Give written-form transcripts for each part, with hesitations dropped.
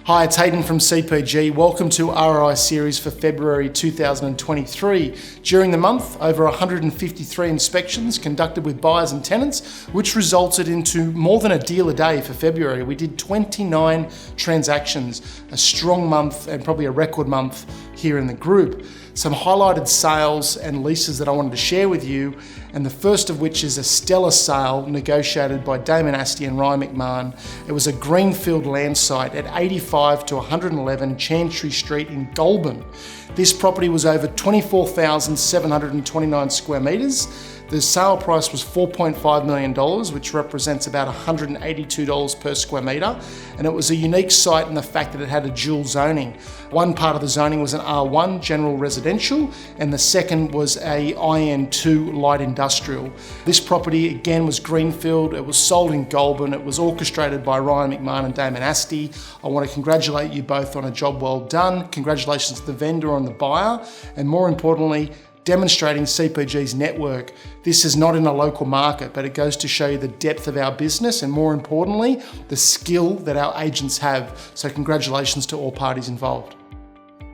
Hi, it's Hayden from CPG. Welcome to ROI series for February 2023. During the month, over 153 inspections conducted with buyers and tenants, which resulted into more than a deal a day for February. We did 29 transactions, a strong month and probably a record month here in the group. Some highlighted sales and leases that I wanted to share with you, and the first of which is a stellar sale negotiated by Damon Asti and Ryan McMahon. It was a greenfield land site at 85 to 111 Chantry Street in Goulburn. This property was over 24,729 square metres. The sale price was $4.5 million, which represents about $182 per square metre. And it was a unique site in the fact that it had a dual zoning. One part of the zoning was an R1, general residential, and the second was a IN2, light industrial. This property, again, was greenfield. It was sold in Goulburn. It was orchestrated by Ryan McMahon and Damon Asti. I want to congratulate you both on a job well done. Congratulations to the vendor and the buyer, and more importantly, demonstrating CPG's network. This is not in a local market, but it goes to show you the depth of our business and, more importantly, the skill that our agents have. So congratulations to all parties involved.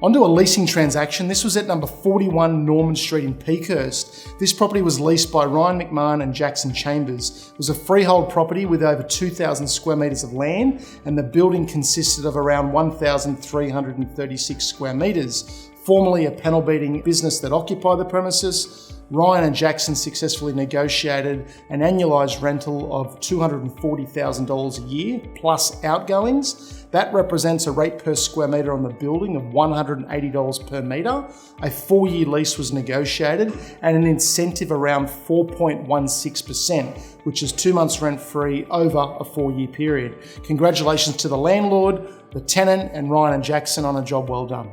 Onto a leasing transaction. This was at number 41 Norman Street in Peakhurst. This property was leased by Ryan McMahon and Jackson Chambers. It was a freehold property with over 2,000 square metres of land, and the building consisted of around 1,336 square metres. Formerly a panel beating business that occupied the premises, Ryan and Jackson successfully negotiated an annualised rental of $240,000 a year plus outgoings. That represents a rate per square metre on the building of $180 per metre. A 4-year lease was negotiated and an incentive around 4.16%, which is 2 months rent free over a 4-year period. Congratulations to the landlord, the tenant, and Ryan and Jackson on a job well done.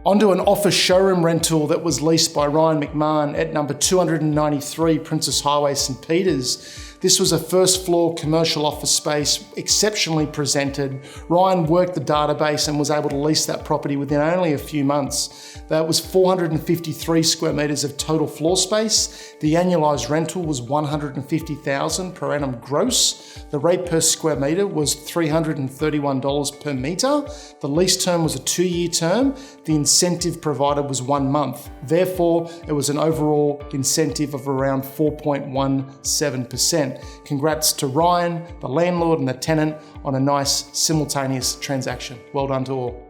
Onto an office showroom rental that was leased by Ryan McMahon at number 293 Princess Highway, St. Peters. This was a first floor commercial office space, exceptionally presented. Ryan worked the database and was able to lease that property within only a few months. That was 453 square metres of total floor space. The annualised rental was $150,000 per annum gross. The rate per square metre was $331 per metre. The lease term was a 2-year term. The incentive provided was 1 month. Therefore, it was an overall incentive of around 4.17%. Congrats to Ryan, the landlord, and the tenant on a nice simultaneous transaction. Well done to all.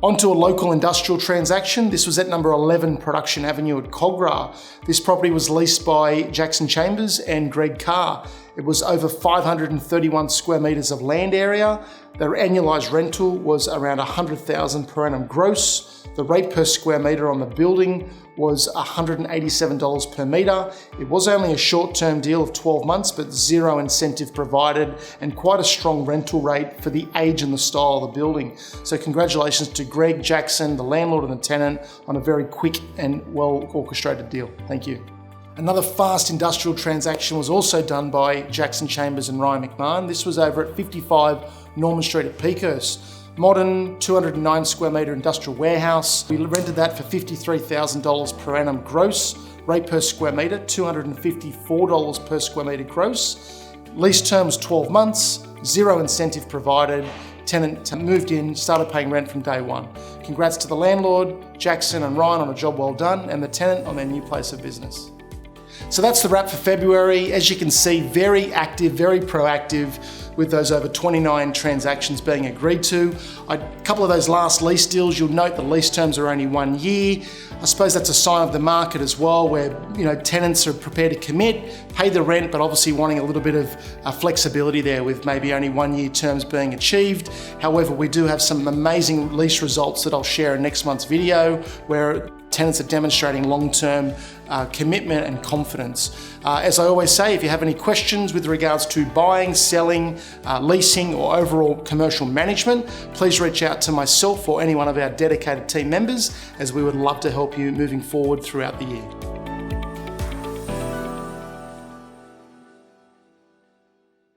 Onto a local industrial transaction. This was at number 11 Production Avenue at Cogra. This property was leased by Jackson Chambers and Greg Carr. It was over 531 square metres of land area. The annualised rental was around $100,000 per annum gross. The rate per square metre on the building was $187 per metre. It was only a short-term deal of 12 months, but zero incentive provided and quite a strong rental rate for the age and the style of the building. So congratulations to Greg, Jackson, the landlord and the tenant on a very quick and well-orchestrated deal. Thank you. Another fast industrial transaction was also done by Jackson Chambers and Ryan McMahon. This was over at 55 Norman Street at Peakhurst. Modern 209 square metre industrial warehouse. We rented that for $53,000 per annum gross. Rate per square metre, $254 per square metre gross. Lease term was 12 months, zero incentive provided. Tenant moved in, started paying rent from day one. Congrats to the landlord, Jackson and Ryan on a job well done, and the tenant on their new place of business. So that's the wrap for February. As you can see, very active, very proactive, with those over 29 transactions being agreed to. A couple of those last lease deals, you'll note the lease terms are only 1 year. I suppose that's a sign of the market as well, where tenants are prepared to commit, pay the rent, but obviously wanting a little bit of flexibility there with maybe only 1 year terms being achieved. However, we do have some amazing lease results that I'll share in next month's video, where tenants are demonstrating long-term commitment and confidence. As I always say, if you have any questions with regards to buying, selling, leasing, or overall commercial management, please reach out to myself or any one of our dedicated team members, as we would love to help you moving forward throughout the year.